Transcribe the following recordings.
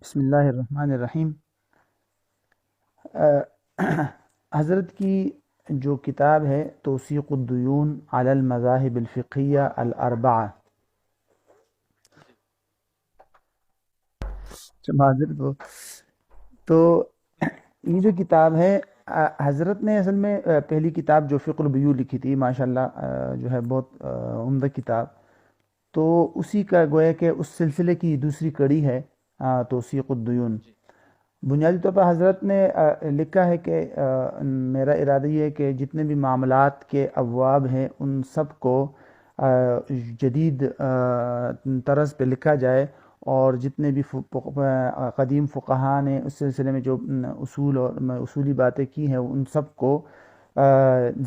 بسم اللہ الرحمن الرحیم۔ حضرت کی جو کتاب ہے توثیق الدیون علی المذاہب الفقہیہ الاربعہ، معذرت ہو، تو یہ جو کتاب ہے حضرت نے اصل میں پہلی کتاب جو فقہ البیوع لکھی تھی، ماشاءاللہ جو ہے بہت عمدہ کتاب، تو اسی کا گویا کہ اس سلسلے کی دوسری کڑی ہے توثیق الدیون۔ بنیادی طور پر حضرت نے لکھا ہے کہ میرا ارادہ یہ ہے کہ جتنے بھی معاملات کے ابواب ہیں ان سب کو جدید طرز پہ لکھا جائے، اور جتنے بھی قدیم فقہا نے اس سلسلے میں جو اصول اور اصولی باتیں کی ہیں ان سب کو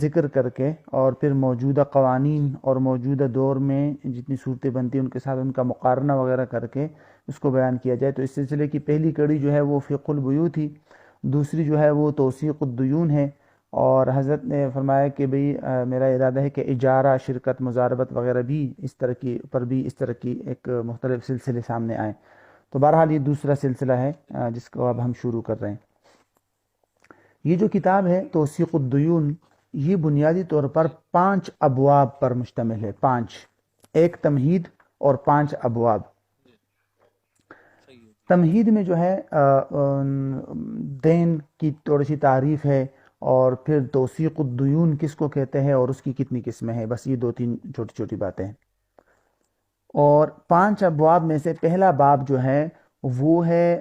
ذکر کر کے، اور پھر موجودہ قوانین اور موجودہ دور میں جتنی صورتیں بنتی ہیں ان کے ساتھ ان کا مقارنہ وغیرہ کر کے اس کو بیان کیا جائے۔ تو اس سلسلے کی پہلی کڑی جو ہے وہ فقہ البیوع تھی، دوسری جو ہے وہ توثیق الدیون ہے، اور حضرت نے فرمایا کہ بھئی میرا ارادہ ہے کہ اجارہ، شرکت، مضاربت وغیرہ بھی اس طرح کی ایک مختلف سلسلے سامنے آئیں۔ تو بہرحال یہ دوسرا سلسلہ ہے جس کو اب ہم شروع کر رہے ہیں۔ یہ جو کتاب ہے توثیق الدیون، یہ بنیادی طور پر 5 ابواب پر مشتمل ہے، 5، ایک تمہید اور 5 ابواب۔ تمہید میں جو ہے دین کی تھوڑی سی تعریف ہے، اور پھر توثیق الدیون کس کو کہتے ہیں اور اس کی کتنی قسمیں ہیں، بس یہ 2-3 چھوٹی چھوٹی باتیں ہیں۔ اور 5 ابواب میں سے پہلا باب جو ہے وہ ہے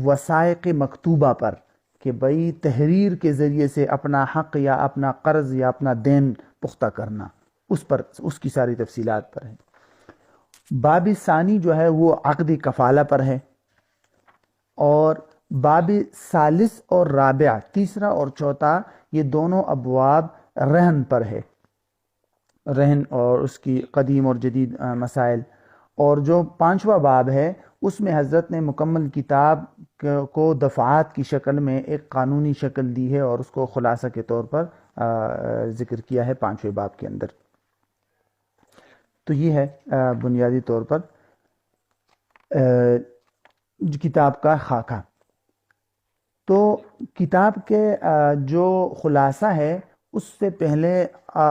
وثائق مکتوبہ پر، کہ بھئی تحریر کے ذریعے سے اپنا حق یا اپنا قرض یا اپنا دین پختہ کرنا، اس کی ساری تفصیلات پر ہے۔ باب ثانی جو ہے وہ عقد کفالہ پر ہے، اور باب ثالث اور رابع، تیسرا اور چوتھا، یہ دونوں ابواب رہن پر ہے، رہن اور اس کی قدیم اور جدید مسائل۔ اور جو 5واں باب ہے اس میں حضرت نے مکمل کتاب کو دفعات کی شکل میں ایک قانونی شکل دی ہے، اور اس کو خلاصہ کے طور پر ذکر کیا ہے 5ویں باب کے اندر۔ تو یہ ہے بنیادی طور پر کتاب کا خاکہ۔ تو کتاب کے جو خلاصہ ہے اس سے پہلے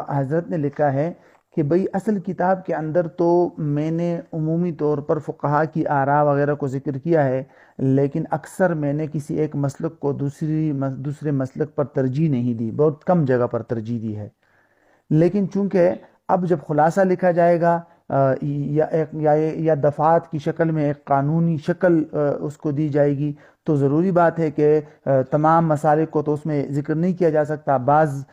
حضرت نے لکھا ہے کہ بھئی اصل کتاب کے اندر تو میں نے عمومی طور پر فقہا کی آراء وغیرہ کو ذکر کیا ہے، لیکن اکثر میں نے کسی ایک مسلک کو دوسرے مسلک پر ترجیح نہیں دی، بہت کم جگہ پر ترجیح دی ہے۔ لیکن چونکہ اب جب خلاصہ لکھا جائے گا یا دفعات کی شکل میں ایک قانونی شکل اس کو دی جائے گی، تو ضروری بات ہے کہ تمام مسالک کو تو اس میں ذکر نہیں کیا جا سکتا، بعض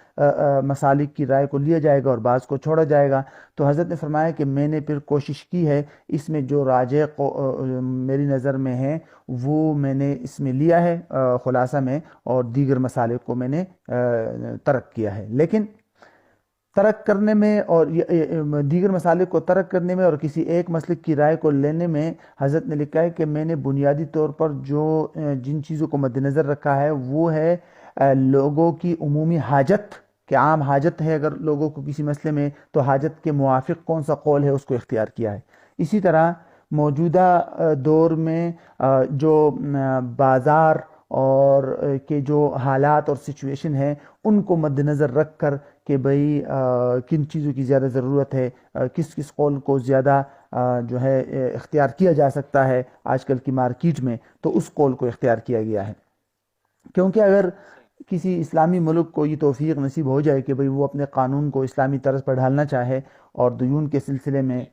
مسالک کی رائے کو لیا جائے گا اور بعض کو چھوڑا جائے گا۔ تو حضرت نے فرمایا کہ میں نے پھر کوشش کی ہے اس میں جو راجح میری نظر میں ہے وہ میں نے اس میں لیا ہے خلاصہ میں، اور دیگر مسالک کو میں نے ترک کیا ہے۔ لیکن ترک کرنے میں اور دیگر مسالک کو ترک کرنے میں اور کسی ایک مسلک کی رائے کو لینے میں حضرت نے لکھا ہے کہ میں نے بنیادی طور پر جن چیزوں کو مد نظر رکھا ہے وہ ہے لوگوں کی عمومی حاجت، کہ عام حاجت ہے اگر لوگوں کو کسی مسئلے میں، تو حاجت کے موافق کون سا قول ہے اس کو اختیار کیا ہے۔ اسی طرح موجودہ دور میں جو بازار اور کے جو حالات اور سچویشن ہیں ان کو مد نظر رکھ کر کہ بھئی کن چیزوں کی زیادہ ضرورت ہے، کس قول کو زیادہ جو ہے اختیار کیا جا سکتا ہے آج کل کی مارکیٹ میں، تو اس قول کو اختیار کیا گیا ہے۔ کیونکہ اگر کسی اسلامی ملک کو یہ توفیق نصیب ہو جائے کہ بھئی وہ اپنے قانون کو اسلامی طرز پر ڈھالنا چاہے، اور دیون کے سلسلے میں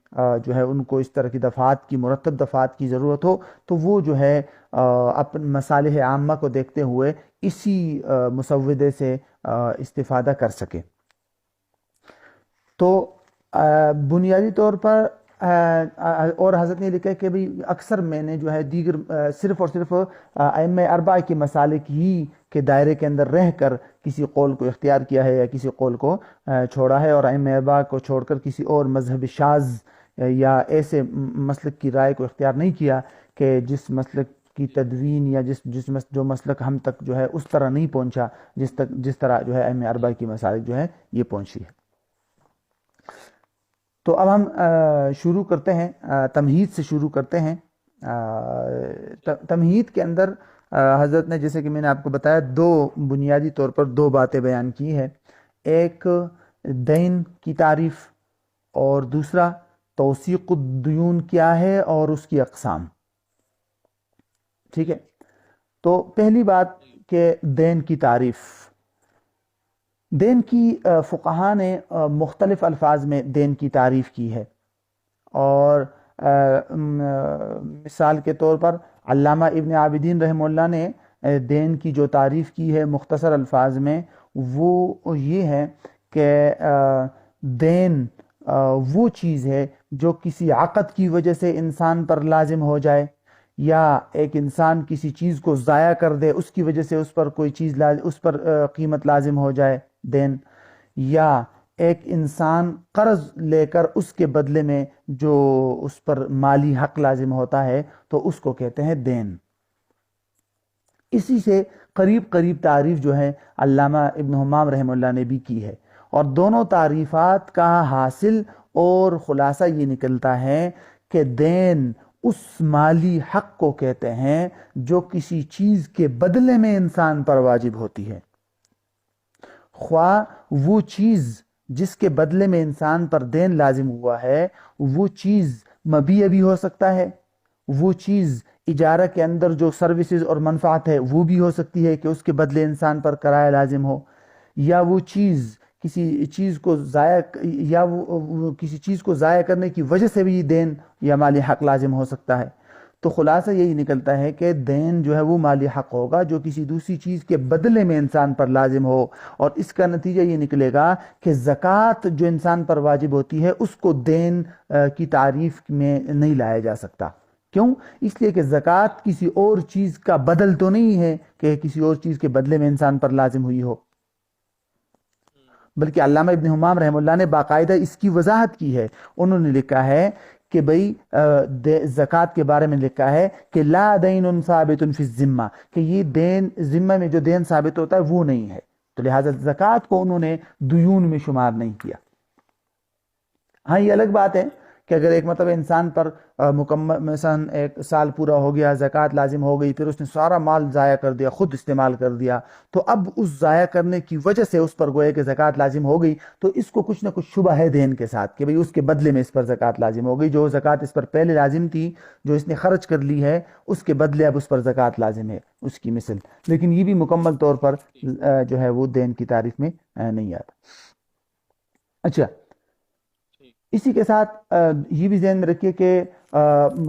جو ہے ان کو اس طرح کی دفعات کی، مرتب دفعات کی ضرورت ہو، تو وہ جو ہے اپنے مصالح عامہ کو دیکھتے ہوئے اسی مسودے سے استفادہ کر سکے۔ تو بنیادی طور پر اور حضرت نے لکھا ہے کہ بھئی اکثر میں نے جو ہے دیگر صرف اور صرف ائمہ اربعہ کی مسالک ہی کے دائرے کے اندر رہ کر کسی قول کو اختیار کیا ہے یا کسی قول کو چھوڑا ہے، اور ائمہ اربعہ کو چھوڑ کر کسی اور مذہب شاذ یا ایسے مسلک کی رائے کو اختیار نہیں کیا کہ جس مسلک کی تدوین یا جو مسلک ہم تک جو ہے اس طرح نہیں پہنچا جس طرح جو ہے ائمہ اربعہ کی مسالک جو ہے یہ پہنچی ہے۔ تو اب ہم شروع کرتے ہیں، تمہید سے شروع کرتے ہیں تمہید کے اندر حضرت نے جیسے کہ میں نے آپ کو بتایا دو بنیادی طور پر دو باتیں بیان کی ہے، ایک دین کی تعریف اور دوسرا توثیق الدیون کیا ہے اور اس کی اقسام. ٹھیک ہے، تو پہلی بات کہ دین کی تعریف. دین کی فقہا نے مختلف الفاظ میں دین کی تعریف کی ہے، اور مثال کے طور پر علامہ ابن عابدین رحمہ اللہ نے دین کی جو تعریف کی ہے مختصر الفاظ میں وہ یہ ہے کہ دین وہ چیز ہے جو کسی عقد کی وجہ سے انسان پر لازم ہو جائے، یا ایک انسان کسی چیز کو ضائع کر دے اس کی وجہ سے اس پر کوئی چیز اس پر قیمت لازم ہو جائے دین، یا ایک انسان قرض لے کر اس کے بدلے میں جو اس پر مالی حق لازم ہوتا ہے تو اس کو کہتے ہیں دین. اسی سے قریب قریب تعریف جو ہے علامہ ابن حمام رحمہ اللہ نے بھی کی ہے، اور دونوں تعریفات کا حاصل اور خلاصہ یہ نکلتا ہے کہ دین اس مالی حق کو کہتے ہیں جو کسی چیز کے بدلے میں انسان پر واجب ہوتی ہے، خواہ وہ چیز جس کے بدلے میں انسان پر دین لازم ہوا ہے وہ چیز مبیع بھی ہو سکتا ہے، وہ چیز اجارہ کے اندر جو سروسز اور منفعت ہے وہ بھی ہو سکتی ہے کہ اس کے بدلے انسان پر کرایہ لازم ہو، یا وہ چیز کسی چیز کو ضائع یا وہ کسی چیز کو ضائع کرنے کی وجہ سے بھی دین یا مالی حق لازم ہو سکتا ہے. تو خلاصہ یہی نکلتا ہے کہ دین جو ہے وہ مالی حق ہوگا جو کسی دوسری چیز کے بدلے میں انسان پر لازم ہو، اور اس کا نتیجہ یہ نکلے گا کہ زکوٰۃ جو انسان پر واجب ہوتی ہے اس کو دین کی تعریف میں نہیں لایا جا سکتا. کیوں؟ اس لیے کہ زکوٰۃ کسی اور چیز کا بدل تو نہیں ہے کہ کسی اور چیز کے بدلے میں انسان پر لازم ہوئی ہو، بلکہ علامہ ابن حمام رحمہ اللہ نے باقاعدہ اس کی وضاحت کی ہے. انہوں نے لکھا ہے کہ بھئی زکوٰۃ کے بارے میں لکھا ہے کہ لا دین ثابت فی الذمہ، کہ یہ دین ذمہ میں جو دین ثابت ہوتا ہے وہ نہیں ہے، تو لہٰذا زکوٰۃ کو انہوں نے دیون میں شمار نہیں کیا. ہاں یہ الگ بات ہے کہ اگر ایک مطلب انسان پر مکمل مثلا ایک سال پورا ہو گیا، زکوٰۃ لازم ہو گئی، پھر اس نے سارا مال ضائع کر دیا، خود استعمال کر دیا، تو اب اس ضائع کرنے کی وجہ سے اس پر گویا کہ زکوٰۃ لازم ہو گئی، تو اس کو کچھ نہ کچھ شبہ ہے دین کے ساتھ کہ بھئی اس کے بدلے میں اس پر زکوٰۃ لازم ہو گئی، جو زکوٰۃ اس پر پہلے لازم تھی جو اس نے خرچ کر لی ہے اس کے بدلے اب اس پر زکوٰۃ لازم ہے، اس کی مثل. لیکن یہ بھی مکمل طور پر جو ہے وہ دین کی تعریف میں نہیں آتا. اچھا، اسی کے ساتھ یہ بھی ذہن میں رکھیے کہ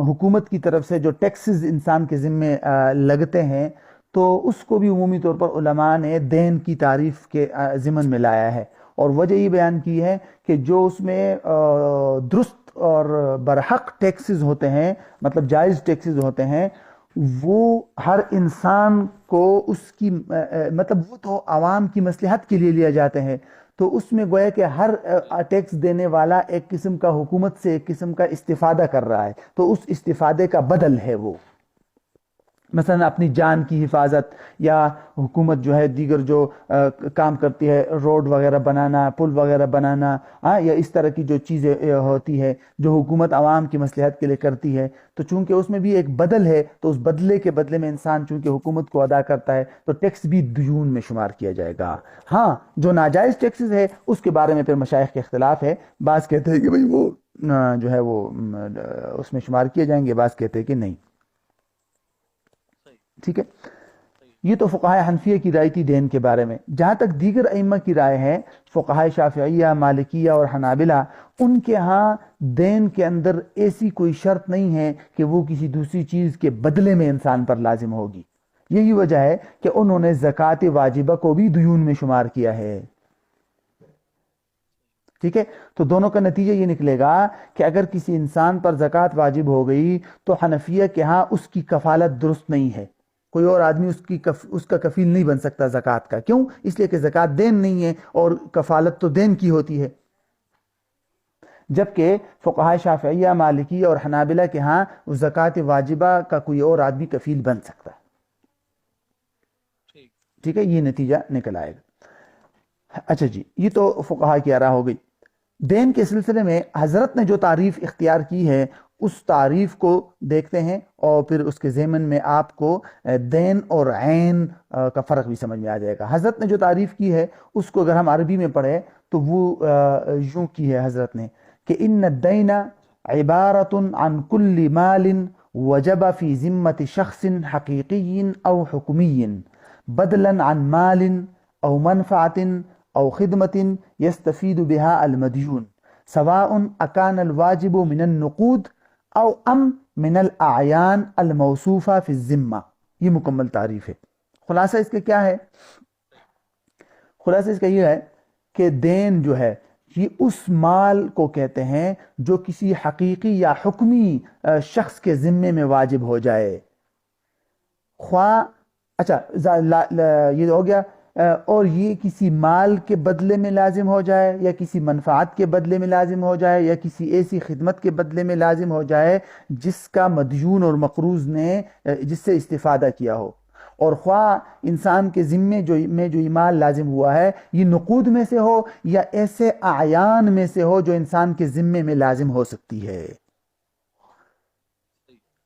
حکومت کی طرف سے جو ٹیکسز انسان کے ذمے لگتے ہیں تو اس کو بھی عمومی طور پر علماء نے دین کی تعریف کے ضمن میں لایا ہے، اور وجہ یہ بیان کی ہے کہ جو اس میں درست اور برحق ٹیکسز ہوتے ہیں، مطلب جائز ٹیکسز ہوتے ہیں، وہ ہر انسان کو اس کی مطلب وہ تو عوام کی مصلحت کے لیے لیا جاتے ہیں، تو اس میں گویا کہ ہر ٹیکس دینے والا ایک قسم کا حکومت سے ایک قسم کا استفادہ کر رہا ہے، تو اس استفادے کا بدل ہے وہ، مثلا اپنی جان کی حفاظت، یا حکومت جو ہے دیگر جو کام کرتی ہے روڈ وغیرہ بنانا، پل وغیرہ بنانا، یا اس طرح کی جو چیزیں ہوتی ہے جو حکومت عوام کی مصلحت کے لیے کرتی ہے، تو چونکہ اس میں بھی ایک بدل ہے تو اس بدلے کے بدلے میں انسان چونکہ حکومت کو ادا کرتا ہے تو ٹیکس بھی دیون میں شمار کیا جائے گا. ہاں جو ناجائز ٹیکسز ہے اس کے بارے میں پھر مشائخ کے اختلاف ہے، بعض کہتے ہیں کہ بھئی وہ جو ہے وہ اس میں شمار کیے جائیں گے، بعض کہتے ہیں کہ نہیں. ٹھیک ہے، یہ تو فقہائے حنفیہ کی رائے تھی دین کے بارے میں. جہاں تک دیگر ائمہ کی رائے ہے، فقہائے شافعیہ، مالکیہ اور حنابلہ، ان کے ہاں دین کے اندر ایسی کوئی شرط نہیں ہے کہ وہ کسی دوسری چیز کے بدلے میں انسان پر لازم ہوگی. یہی وجہ ہے کہ انہوں نے زکوٰۃ واجبہ کو بھی دیون میں شمار کیا ہے. ٹھیک ہے، تو دونوں کا نتیجہ یہ نکلے گا کہ اگر کسی انسان پر زکوٰۃ واجب ہو گئی تو حنفیہ کے ہاں اس کی کفالت درست نہیں ہے، کوئی اور آدمی اس کا کفیل نہیں بن سکتا زکوٰۃ کا. کیوں؟ اس لیے کہ زکوٰۃ دین نہیں ہے اور کفالت تو دین کی ہوتی ہے. جبکہ فقہائے شافعیہ، مالکی اور حنابلہ کے ہاں زکوٰۃ واجبہ کا کوئی اور آدمی کفیل بن سکتا ہے. ٹھیک ہے، یہ نتیجہ نکل آئے گا. اچھا جی، یہ تو فقہا کی آراء ہو گئی. دین کے سلسلے میں حضرت نے جو تعریف اختیار کی ہے اس تعریف کو دیکھتے ہیں اور پھر اس کے ضمن میں آپ کو دین اور عین کا فرق بھی سمجھ میں آ جائے گا۔ حضرت نے جو تعریف کی ہے اس کو اگر ہم عربی میں پڑھیں تو وہ یوں کی ہے حضرت نے کہ ان الدین عبارت عن کل مال وجب فی ذمت شخص حقیقی او حکمی بدلا عن مال او منفعت او خدمت یستفید بها المدیون سواء اکان الواجب من النقود او ام من الاعیان الموصوفہ فی الذمہ۔ یہ مکمل تعریف ہے۔ خلاصہ اس کا کیا ہے؟ خلاصہ اس کا یہ ہے کہ دین جو ہے یہ اس مال کو کہتے ہیں جو کسی حقیقی یا حکمی شخص کے ذمے میں واجب ہو جائے، خواہ اچھا یہ ہو گیا، اور یہ کسی مال کے بدلے میں لازم ہو جائے یا کسی منفعت کے بدلے میں لازم ہو جائے یا کسی ایسی خدمت کے بدلے میں لازم ہو جائے جس کا مدیون اور مقروض نے جس سے استفادہ کیا ہو، اور خواہ انسان کے ذمے جو یہ مال لازم ہوا ہے یہ نقود میں سے ہو یا ایسے اعیان میں سے ہو جو انسان کے ذمے میں لازم ہو سکتی ہے۔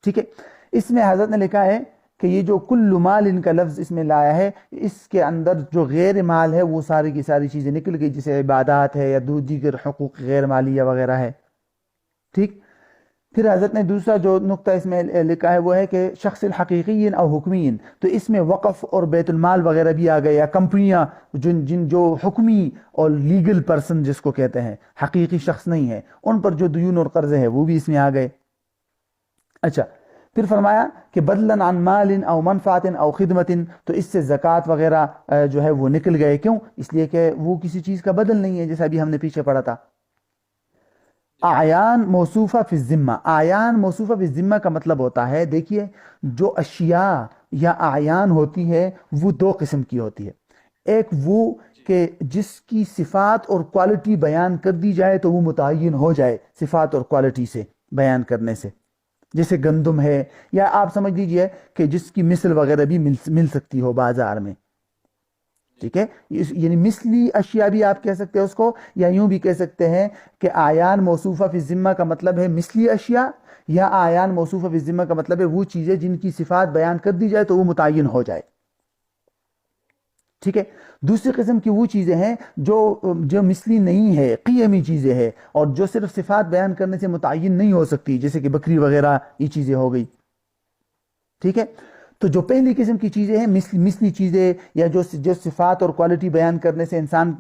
ٹھیک ہے، اس میں حضرت نے لکھا ہے کہ یہ جو کل مال ان کا لفظ اس میں لایا ہے، اس کے اندر جو غیر مال ہے وہ ساری کی ساری چیزیں نکل گئی، جیسے عبادات ہے یا دیگر حقوق غیر مالیہ وغیرہ ہے۔ ٹھیک، پھر حضرت نے دوسرا جو نقطہ اس میں لکھا ہے وہ ہے کہ شخص الحقیقی او حکمین، تو اس میں وقف اور بیت المال وغیرہ بھی آ گئے، یا کمپنیاں جو حکمی اور لیگل پرسن جس کو کہتے ہیں، حقیقی شخص نہیں ہے، ان پر جو دیون اور قرضے ہیں وہ بھی اس میں آ گئے۔ اچھا، پھر فرمایا کہ بدلاً عن مال او منفعت او خدمت، تو اس سے زکوٰۃ وغیرہ جو ہے وہ نکل گئے، کیوں؟ اس لیے کہ وہ کسی چیز کا بدل نہیں ہے، جیسا ابھی ہم نے پیچھے پڑھا تھا۔ اعیان موصوفہ فی الذمہ، اعیان موصوفہ فی الذمہ کا مطلب ہوتا ہے، دیکھیے جو اشیاء یا اعیان ہوتی ہے وہ دو قسم کی ہوتی ہے، ایک وہ کہ جس کی صفات اور کوالٹی بیان کر دی جائے تو وہ متعین ہو جائے صفات اور کوالٹی سے بیان کرنے سے، جیسے گندم ہے، یا آپ سمجھ لیجئے کہ جس کی مثل وغیرہ بھی مل سکتی ہو بازار میں۔ ٹھیک ہے، یعنی مثلی اشیاء بھی آپ کہہ سکتے ہیں اس کو، یا یوں بھی کہہ سکتے ہیں کہ اعیان موصوفہ فی الذمہ کا مطلب ہے مثلی اشیاء، یا اعیان موصوفہ فی الذمہ کا مطلب ہے وہ چیزیں جن کی صفات بیان کر دی جائے تو وہ متعین ہو جائے۔ ٹھیک ہے، دوسری قسم کی وہ چیزیں ہیں جو مثلی نہیں ہے، قیمی چیزیں ہیں، اور جو صرف صفات بیان کرنے سے متعین نہیں ہو سکتی، جیسے کہ بکری وغیرہ یہ چیزیں ہو گئی۔ ٹھیک ہے، تو جو پہلی قسم کی چیزیں ہیں مثلی چیزیں، یا جو صفات اور کوالٹی بیان کرنے سے انسان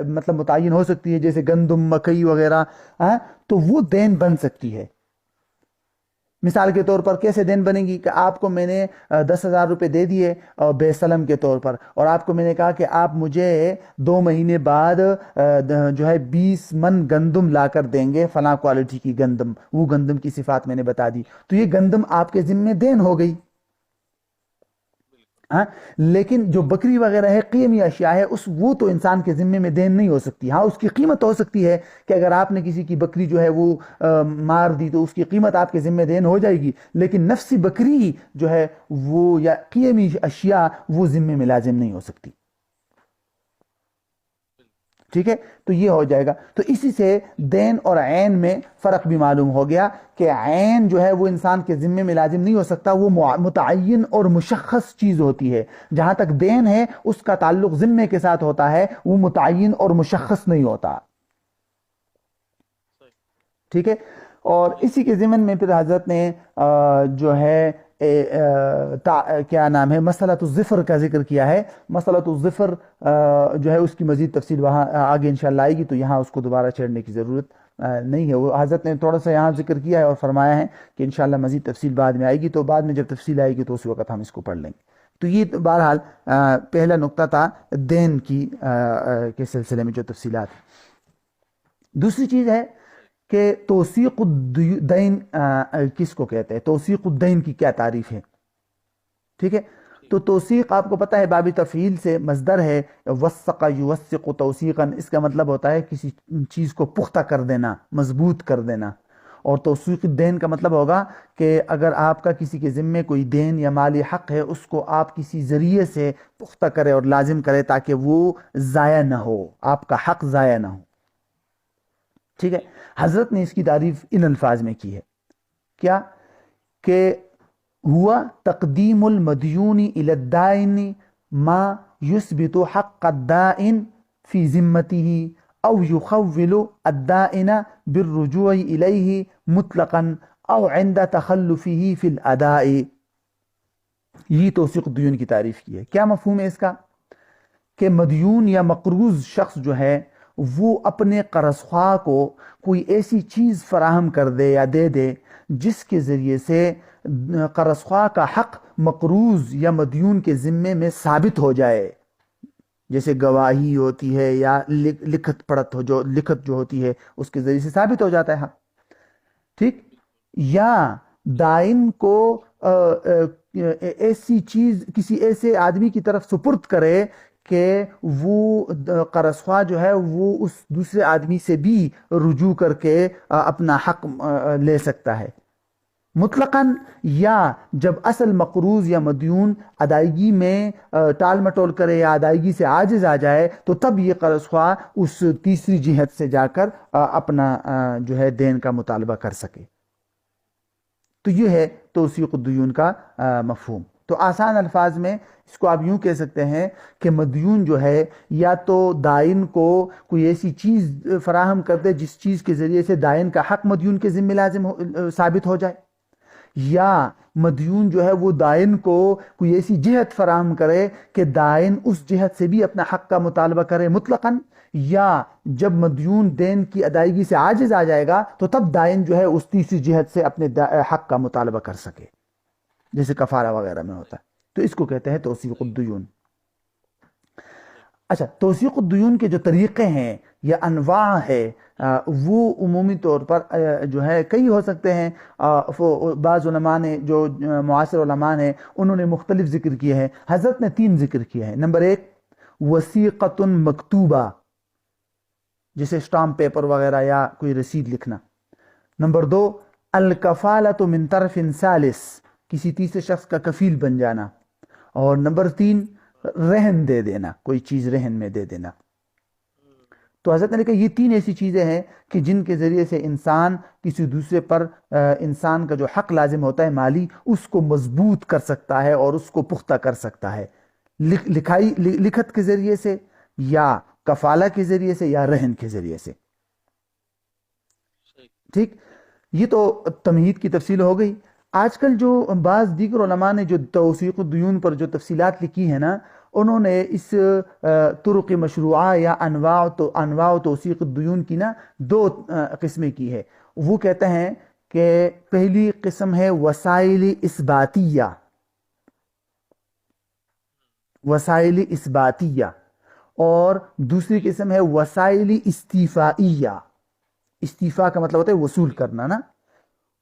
مطلب متعین ہو سکتی ہے، جیسے گندم، مکئی وغیرہ، تو وہ دین بن سکتی ہے۔ مثال کے طور پر کیسے دین بنے گی کہ آپ کو میں نے 10,000 روپے دے دیے بے سلم کے طور پر، اور آپ کو میں نے کہا کہ آپ مجھے 2 مہینے بعد جو ہے 20 من گندم لا کر دیں گے، فلاں کوالٹی کی گندم، وہ گندم کی صفات میں نے بتا دی، تو یہ گندم آپ کے ذمے دین ہو گئی۔ لیکن جو بکری وغیرہ ہے، قیمی اشیاء ہے، وہ تو انسان کے ذمے میں دین نہیں ہو سکتی۔ ہاں، اس کی قیمت ہو سکتی ہے کہ اگر آپ نے کسی کی بکری جو ہے وہ مار دی تو اس کی قیمت آپ کے ذمے دین ہو جائے گی، لیکن نفسی بکری جو ہے وہ یا قیمی اشیاء وہ ذمے میں لازم نہیں ہو سکتی۔ ٹھیک ہے، تو یہ ہو جائے گا۔ تو اسی سے دین اور عین میں فرق بھی معلوم ہو گیا کہ عین جو ہے وہ انسان کے ذمے میں لازم نہیں ہو سکتا، وہ متعین اور مشخص چیز ہوتی ہے، جہاں تک دین ہے اس کا تعلق ذمے کے ساتھ ہوتا ہے، وہ متعین اور مشخص نہیں ہوتا۔ ٹھیک ہے، اور اسی کے ضمن میں پھر حضرت نے جو ہے کیا نام ہے مسئلۃ الظفر کا ذکر کیا ہے۔ مسئلۃ الظفر جو ہے اس کی مزید تفصیل وہاں آگے انشاءاللہ آئے گی، تو یہاں اس کو دوبارہ چھیڑنے کی ضرورت نہیں ہے۔ وہ حضرت نے تھوڑا سا یہاں ذکر کیا ہے اور فرمایا ہے کہ انشاءاللہ مزید تفصیل بعد میں آئے گی، تو بعد میں جب تفصیل آئے گی تو اس وقت ہم اس کو پڑھ لیں گے۔ تو یہ بہرحال پہلا نقطہ تھا دین کے سلسلے میں جو تفصیلات۔ دوسری چیز ہے کہ توثیق الدین کس کو کہتے ہیں، توثیق الدین کی کیا تعریف ہے۔ ٹھیک ہے، تو توثیق آپ کو پتہ ہے باب تفعیل سے مصدر ہے، وثق یوثق توثیقا، اس کا مطلب ہوتا ہے کسی چیز کو پختہ کر دینا، مضبوط کر دینا۔ اور توثیق الدین کا مطلب ہوگا کہ اگر آپ کا کسی کے ذمے کوئی دین یا مالی حق ہے، اس کو آپ کسی ذریعے سے پختہ کرے اور لازم کرے تاکہ وہ ضائع نہ ہو، آپ کا حق ضائع نہ ہو۔ ٹھیک ہے، حضرت نے اس کی تعریف ان الفاظ میں کی ہے کیا کہ ہوا تقدیم المدیون الی الدائن ما یثبت حق الدائن فی ذمته او یخول الدائن بالرجوع الیہ مطلقا او عند تخلفه فی الاداء. یہ توثیق الدیون کی تعریف کی ہے. کیا مفہوم ہے اس کا؟ کہ مدیون یا مقروض شخص جو ہے وہ اپنے قرض خواہ کو کوئی ایسی چیز فراہم کر دے یا دے دے جس کے ذریعے سے قرض خواہ کا حق مقروض یا مدیون کے ذمے میں ثابت ہو جائے، جیسے گواہی ہوتی ہے یا لکھت پڑھت جو ہوتی ہے اس کے ذریعے سے ثابت ہو جاتا ہے حق. ٹھیک، یا دائن کو ایسی چیز کسی ایسے آدمی کی طرف سپرد کرے کہ وہ قرض خواہ جو ہے وہ اس دوسرے آدمی سے بھی رجوع کر کے اپنا حق لے سکتا ہے مطلقاً، یا جب اصل مقروض یا مدیون ادائیگی میں ٹال مٹول کرے یا ادائیگی سے عاجز آ جائے تو تب یہ قرض خواہ اس تیسری جہت سے جا کر اپنا جو ہے دین کا مطالبہ کر سکے. تو یہ ہے توثیق الدیون کا مفہوم. تو آسان الفاظ میں اس کو آپ یوں کہہ سکتے ہیں کہ مدیون جو ہے یا تو دائن کو کوئی ایسی چیز فراہم کر دے جس چیز کے ذریعے سے دائن کا حق مدیون کے ذمہ لازم ثابت ہو جائے، یا مدیون جو ہے وہ دائن کو کوئی ایسی جہت فراہم کرے کہ دائن اس جہت سے بھی اپنا حق کا مطالبہ کرے مطلقاً، یا جب مدیون دین کی ادائیگی سے عاجز آ جائے گا تو تب دائن جو ہے اس تیسری جہت سے اپنے حق کا مطالبہ کر سکے، جیسے کفارہ وغیرہ میں ہوتا ہے. تو اس کو کہتے ہیں توثیق الدیون. اچھا، توثیق الدیون کے جو طریقے ہیں یا انواع ہے وہ عمومی طور پر جو ہے کئی ہو سکتے ہیں. بعض علماء نے جو معاصر علماء ہیں انہوں نے مختلف ذکر کیے ہیں. حضرت نے 3 ذکر کیے ہیں. نمبر 1 وثیقۃ مکتوبہ، جیسے اسٹامپ پیپر وغیرہ یا کوئی رسید لکھنا. نمبر 2 الکفالۃ من طرف ثالث، کسی تیسرے شخص کا کفیل بن جانا. اور نمبر 3 رہن دے دینا، کوئی چیز رہن میں دے دینا. تو حضرت نے کہا یہ 3 ایسی چیزیں ہیں کہ جن کے ذریعے سے انسان کسی دوسرے پر انسان کا جو حق لازم ہوتا ہے مالی اس کو مضبوط کر سکتا ہے اور اس کو پختہ کر سکتا ہے، لکھت کے ذریعے سے یا کفالہ کے ذریعے سے یا رہن کے ذریعے سے. ٹھیک، یہ تو تمہید کی تفصیل ہو گئی. آج کل جو بعض دیگر علماء نے جو توثیق الدیون پر جو تفصیلات لکھی ہیں نا، انہوں نے اس طرق مشروعہ یا انواع توثیق الدیون کی نا 2 قسمیں کی ہے. وہ کہتے ہیں کہ پہلی قسم ہے وسائل اثباتیہ اور دوسری قسم ہے وسائل استیفائیہ. استیفاء کا مطلب ہوتا ہے وصول کرنا نا.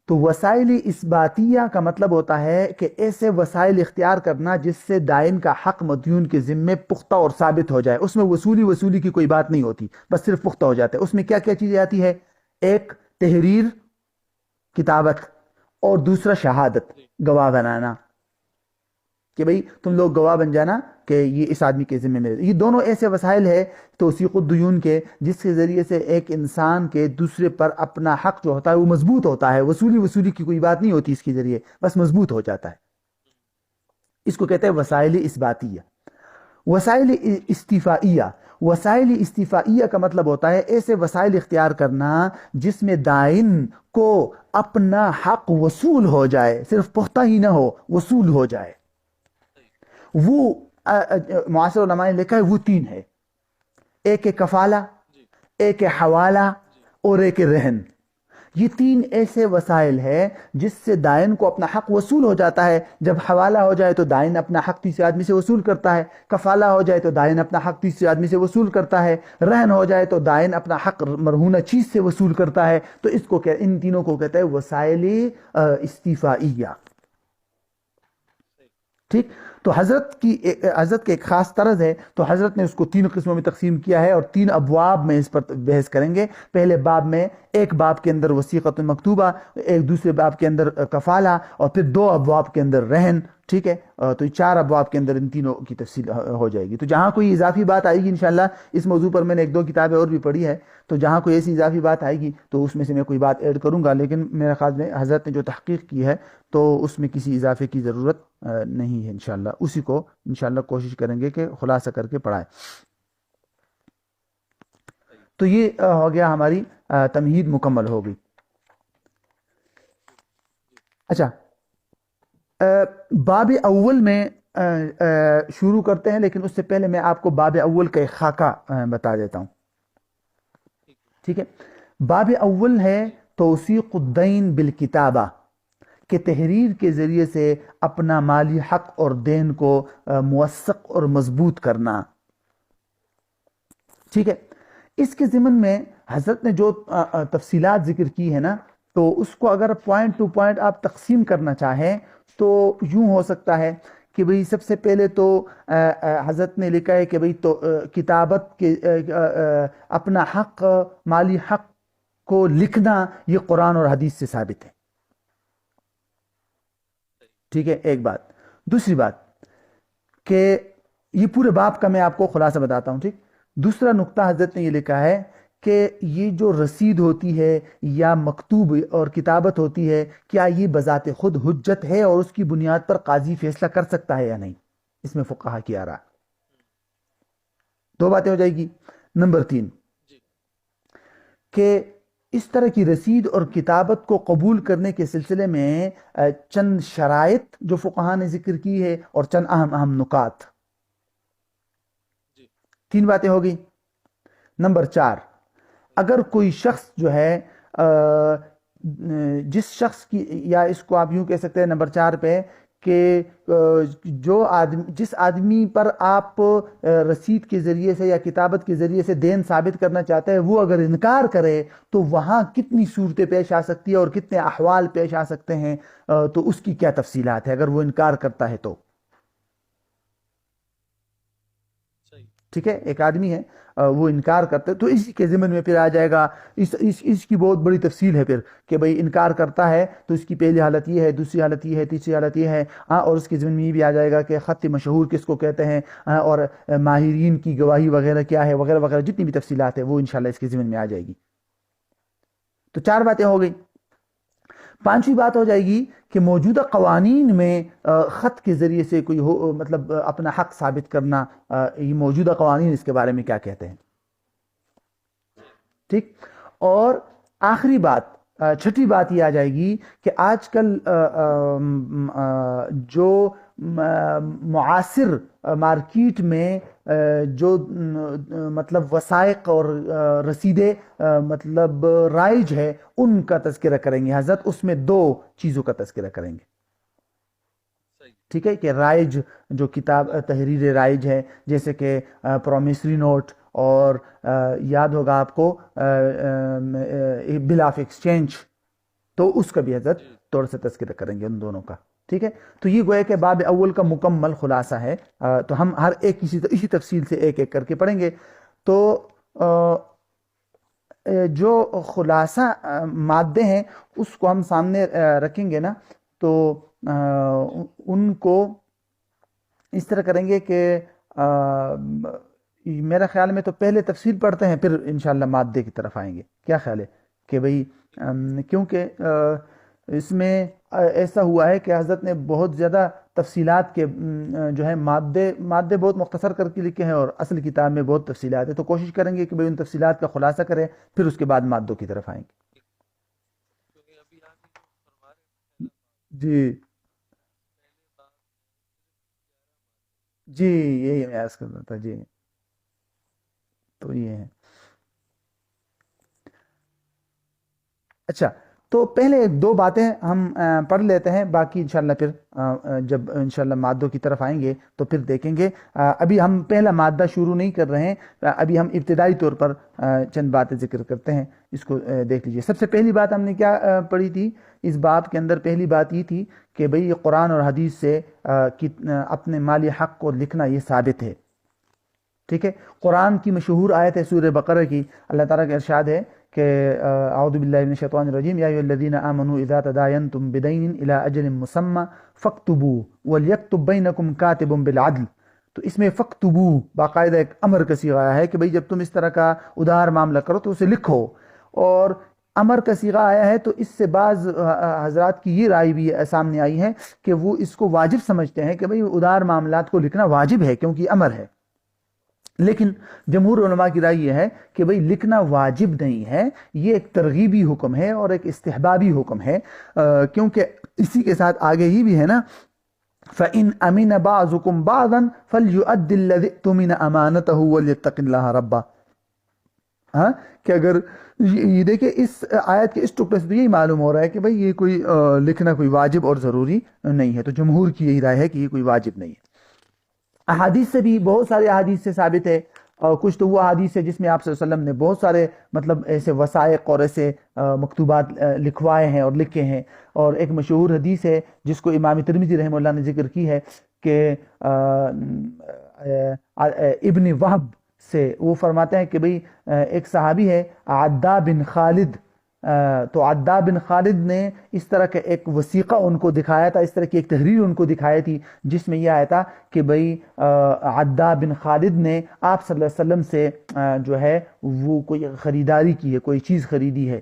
تو وسائل اثباتیہ کا مطلب ہوتا ہے کہ ایسے وسائل اختیار کرنا جس سے دائن کا حق مدیون کے ذمے پختہ اور ثابت ہو جائے. اس میں وصولی کی کوئی بات نہیں ہوتی، بس صرف پختہ ہو جاتا ہے. اس میں کیا کیا چیزیں آتی ہے؟ ایک تحریر، کتابت، اور دوسرا شہادت، گواہ بنانا کہ بھئی تم لوگ گواہ بن جانا کہ یہ اس آدمی کے ذمے میں. یہ دونوں ایسے وسائل ہیں توثیق الدیون کے جس کے ذریعے سے ایک انسان کے دوسرے پر اپنا حق جو ہوتا ہے وہ مضبوط ہوتا ہے. وصولی کی کوئی بات نہیں ہوتی اس کے ذریعے، بس مضبوط ہو جاتا ہے. اس کو کہتے ہیں وسائل اثباتیہ. وسائل استیفائیہ کا مطلب ہوتا ہے ایسے وسائل اختیار کرنا جس میں دائن کو اپنا حق وصول ہو جائے، صرف پختہ ہی نہ ہو، وصول ہو جائے. وہ معاصر علماء نے لکھا ہے وہ 3 ہے. ایک کفالہ، ایک حوالہ اور ایک رہن. یہ 3 ایسے وسائل ہیں جس سے دائن کو اپنا حق وصول ہو جاتا ہے. جب حوالہ ہو جائے تو دائن اپنا حق تیسرے آدمی سے وصول کرتا ہے، کفالہ ہو جائے تو دائن اپنا حق تیسرے آدمی سے وصول کرتا ہے، رہن ہو جائے تو دائن اپنا حق مرہونہ چیز سے وصول کرتا ہے. تو اس کو ان تینوں کو کہتا ہے وسائل استیفائیہ. ٹھیک. تو حضرت کے ایک خاص طرز ہے، تو حضرت نے اس کو 3 قسموں میں تقسیم کیا ہے اور 3 ابواب میں اس پر بحث کریں گے. پہلے باب میں، ایک باب کے اندر وثیقۃ مکتوبہ، ایک دوسرے باب کے اندر کفالہ، اور پھر 2 ابواب کے اندر رہن. ٹھیک ہے، تو 4 ابواب کے اندر ان تینوں کی تفصیل ہو جائے گی. تو جہاں کوئی اضافی بات آئے گی انشاءاللہ، اس موضوع پر میں نے 1-2 کتابیں اور بھی پڑھی ہے، تو جہاں کوئی ایسی اضافی بات آئے گی تو اس میں سے میں کوئی بات ایڈ کروں گا، لیکن میرے خیال میں حضرت نے جو تحقیق کی ہے تو اس میں کسی اضافے کی ضرورت نہیں ہے. انشاءاللہ اسی کو انشاءاللہ کوشش کریں گے کہ خلاصہ کر کے پڑھائیں. تو یہ ہو گیا، ہماری تمہید مکمل ہو گئی. اچھا، باب اول میں شروع کرتے ہیں، لیکن اس سے پہلے میں آپ کو باب اول کا ایک خاکہ بتا دیتا ہوں. ٹھیک ہے، باب اول ہے توثیق الدین بالکتابہ، کہ تحریر کے ذریعے سے اپنا مالی حق اور دین کو موثق اور مضبوط کرنا. ٹھیک ہے، اس کے ضمن میں حضرت نے جو تفصیلات ذکر کی ہے نا، تو اس کو اگر پوائنٹ ٹو پوائنٹ آپ تقسیم کرنا چاہیں تو یوں ہو سکتا ہے کہ بھئی سب سے پہلے تو حضرت نے لکھا ہے کہ بھئی تو کتابت کے اپنا حق، مالی حق کو لکھنا یہ قرآن اور حدیث سے ثابت ہے. ٹھیک ہے، ایک بات. دوسری بات کہ یہ پورے باپ کا میں آپ کو خلاصہ بتاتا ہوں. ٹھیک. دوسرا نقطہ حضرت نے یہ لکھا ہے کہ یہ جو رسید ہوتی ہے یا مکتوب اور کتابت ہوتی ہے، کیا یہ بذات خود حجت ہے اور اس کی بنیاد پر قاضی فیصلہ کر سکتا ہے یا نہیں؟ اس میں فقہا کی آرا. 2 باتیں ہو جائے گی. نمبر 3 کہ اس طرح کی رسید اور کتابت کو قبول کرنے کے سلسلے میں چند شرائط جو فقہا نے ذکر کی ہے اور چند اہم اہم نکات. 3 باتیں ہو گئی. نمبر 4، اگر کوئی شخص جو ہے جس شخص کی، یا اس کو آپ یوں کہہ سکتے ہیں نمبر 4 پہ، کہ جس آدمی پر آپ رسید کے ذریعے سے یا کتابت کے ذریعے سے دین ثابت کرنا چاہتے ہیں، وہ اگر انکار کرے تو وہاں کتنی صورتیں پیش آ سکتی ہیں اور کتنے احوال پیش آ سکتے ہیں، تو اس کی کیا تفصیلات ہے اگر وہ انکار کرتا ہے تو. ٹھیک ہے، ایک آدمی ہے وہ انکار کرتا ہے تو اسی کے ضمن میں پھر آ جائے گا. اس کی بہت بڑی تفصیل ہے پھر، کہ بھئی انکار کرتا ہے تو اس کی پہلی حالت یہ ہے، دوسری حالت یہ ہے، تیسری حالت یہ ہے. اور اس کے ضمن میں یہ بھی آ جائے گا کہ خط مشہور کس کو کہتے ہیں، اور ماہرین کی گواہی وغیرہ کیا ہے، وغیرہ وغیرہ. جتنی بھی تفصیلات ہیں وہ انشاءاللہ اس کے ضمن میں آ جائے گی. تو 4 باتیں ہو گئی. 5ویں بات ہو جائے گی کہ موجودہ قوانین میں خط کے ذریعے سے کوئی مطلب اپنا حق ثابت کرنا، یہ موجودہ قوانین اس کے بارے میں کیا کہتے ہیں. ٹھیک. اور آخری بات، 6ٹھی بات یہ آ جائے گی کہ آج کل جو معاصر مارکیٹ میں جو مطلب وثائق اور رسیدیں مطلب رائج ہے، ان کا تذکرہ کریں گے حضرت. اس میں 2 چیزوں کا تذکرہ کریں گے. ٹھیک ہے، کہ رائج جو کتاب تحریر رائج ہے، جیسے کہ پرومیسری نوٹ، اور یاد ہوگا آپ کو بل آف ایکسچینج، تو اس کا بھی حضرت طور سے تذکرہ کریں گے ان دونوں کا. ٹھیک ہے، تو یہ گویا کہ باب اول کا مکمل خلاصہ ہے. تو ہم ہر ایک اسی تفصیل سے ایک ایک کر کے پڑھیں گے. تو جو خلاصہ مادے ہیں اس کو ہم سامنے رکھیں گے نا، تو ان کو اس طرح کریں گے کہ میرا خیال میں تو پہلے تفصیل پڑھتے ہیں، پھر انشاءاللہ مادے کی طرف آئیں گے. کیا خیال ہے؟ کہ بھئی کیونکہ اس میں ایسا ہوا ہے کہ حضرت نے بہت زیادہ تفصیلات کے جو ہے مادے بہت مختصر کر کے لکھے ہیں، اور اصل کتاب میں بہت تفصیلات ہیں. تو کوشش کریں گے کہ بھئی ان تفصیلات کا خلاصہ کریں، پھر اس کے بعد مادوں کی طرف آئیں گے. جی جی، یہی میں عرض کر رہا تھا. جی، تو یہ ہے. اچھا، تو پہلے دو باتیں ہم پڑھ لیتے ہیں، باقی انشاءاللہ پھر جب انشاءاللہ مادوں کی طرف آئیں گے تو پھر دیکھیں گے۔ ابھی ہم پہلا مادہ شروع نہیں کر رہے ہیں، ابھی ہم ابتدائی طور پر چند باتیں ذکر کرتے ہیں، اس کو دیکھ لیجئے۔ سب سے پہلی بات ہم نے کیا پڑھی تھی اس باب کے اندر؟ پہلی بات یہ تھی کہ بھئی قرآن اور حدیث سے اپنے مالی حق کو لکھنا یہ ثابت ہے، ٹھیک ہے۔ قرآن کی مشہور آیت ہے سورہ بقرہ کی، اللہ تعالیٰ کا ارشاد ہے کہ اعوذ باللہ من الشیطان الرجیم، یا ایھا الذین آمنوا اذا تداینتم بدین الی اجل مسمی فاکتبوہ ولیکتب بینکم کاتب بالعدل۔ تو اس میں فاکتبوہ باقاعدہ ایک امر کا صیغہ آیا ہے کہ بھئی جب تم اس طرح کا ادھار معاملہ کرو تو اسے لکھو، اور امر کا صیغہ آیا ہے تو اس سے بعض حضرات کی یہ رائے بھی سامنے آئی ہے کہ وہ اس کو واجب سمجھتے ہیں کہ بھئی ادھار معاملات کو لکھنا واجب ہے کیونکہ یہ امر ہے، لیکن جمہور علماء کی رائے یہ ہے کہ بھئی لکھنا واجب نہیں ہے، یہ ایک ترغیبی حکم ہے اور ایک استحبابی حکم ہے، کیونکہ اسی کے ساتھ آگے ہی بھی ہے نا، فَإِنْ أَمِنَ بَعْضُكُمْ بَعْضًا فَلْيُؤَدِّ الَّذِي اؤْتُمِنَ أَمَانَتَهُ وَلْيَتَّقِ اللَّهَ رَبَّهُ۔ ہاں کہ اگر یہ دیکھیں اس آیت کے اس ٹکڑے سے تو یہی معلوم ہو رہا ہے کہ بھئی یہ کوئی لکھنا کوئی واجب اور ضروری نہیں ہے، تو جمہور کی یہی رائے ہے کہ یہ کوئی واجب نہیں ہے۔ احادیث سے بھی بہت سارے احادیث سے ثابت ہے، اور کچھ تو وہ احادیث ہے جس میں آپ صلی اللہ علیہ وسلم نے بہت سارے مطلب ایسے وثائق اور ایسے مکتوبات لکھوائے ہیں اور لکھے ہیں، اور ایک مشہور حدیث ہے جس کو امام ترمذی رحمہ اللہ نے ذکر کی ہے کہ ابن وہب سے وہ فرماتے ہیں کہ بھئی ایک صحابی ہے عدہ بن خالد، تو عدہ بن خالد نے اس طرح کا ایک وثیقہ ان کو دکھایا تھا، اس طرح کی ایک تحریر ان کو دکھائی تھی جس میں یہ آیا تھا کہ بھئی عدہ بن خالد نے آپ صلی اللہ علیہ وسلم سے جو ہے وہ کوئی خریداری کی ہے، کوئی چیز خریدی ہے،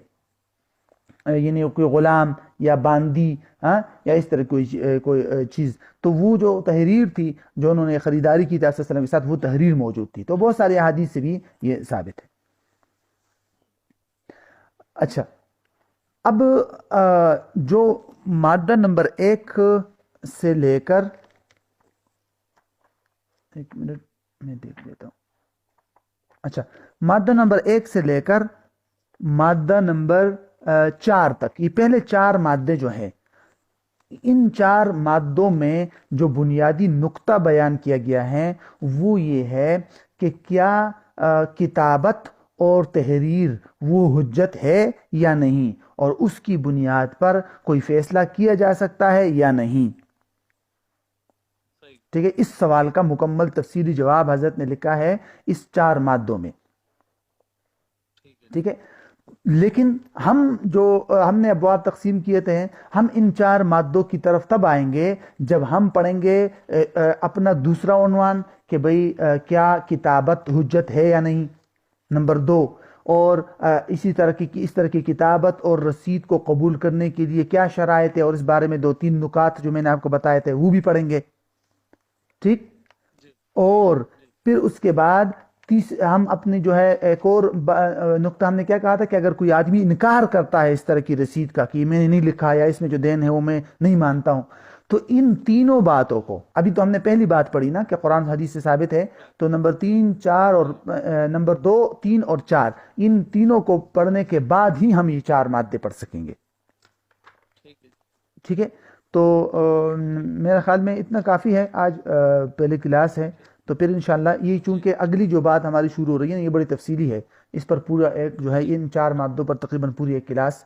یعنی کوئی غلام یا باندی یا اس طرح کوئی چیز، تو وہ جو تحریر تھی جو انہوں نے خریداری کی تھی آپ صلی اللہ علیہ وسلم کے ساتھ، وہ تحریر موجود تھی۔ تو بہت سارے احادیث سے بھی یہ ثابت ہے۔ اچھا، اب جو مادہ نمبر 1 سے لے کر، ایک منٹ میں دیکھ لیتا ہوں، اچھا مادہ نمبر 1 سے لے کر مادہ نمبر 4 تک، یہ پہلے 4 مادے جو ہیں، ان 4 مادوں میں جو بنیادی نقطہ بیان کیا گیا ہے وہ یہ ہے کہ کیا کتابت اور تحریر وہ حجت ہے یا نہیں، اور اس کی بنیاد پر کوئی فیصلہ کیا جا سکتا ہے یا نہیں، ٹھیک ہے۔ اس سوال کا مکمل تفصیلی جواب حضرت نے لکھا ہے اس 4 مادوں میں، ٹھیک ہے۔ لیکن ہم نے ابواب تقسیم کیے تھے، ہم ان 4 مادوں کی طرف تب آئیں گے جب ہم پڑھیں گے اپنا دوسرا عنوان کہ بھئی کیا کتابت حجت ہے یا نہیں، نمبر 2، اور اس طرح کی کتابت اور رسید کو قبول کرنے کے لیے کیا شرائط ہے، اور اس بارے میں 2-3 نکات جو میں نے آپ کو بتائے تھے وہ بھی پڑھیں گے، ٹھیک۔ اور پھر اس کے بعد ہم اپنی جو ہے ایک اور نقطہ ہم نے کیا کہا تھا کہ اگر کوئی آدمی انکار کرتا ہے اس طرح کی رسید کا کہ میں نے نہیں لکھا یا اس میں جو دین ہے وہ میں نہیں مانتا ہوں، تو ان تینوں باتوں کو، ابھی تو ہم نے پہلی بات پڑھی نا کہ قرآن حدیث سے ثابت ہے، تو نمبر 3، 4 اور نمبر 2، 3 اور 4، ان تینوں کو پڑھنے کے بعد ہی ہم یہ 4 مادے پڑھ سکیں گے، ٹھیک ہے۔ تو میرے خیال میں اتنا کافی ہے، آج پہلی کلاس ہے، تو پھر انشاءاللہ یہ چونکہ اگلی جو بات ہماری شروع ہو رہی ہے یہ بڑی تفصیلی ہے، اس پر پورا ایک جو ہے ان 4 مادوں پر تقریباً پوری ایک کلاس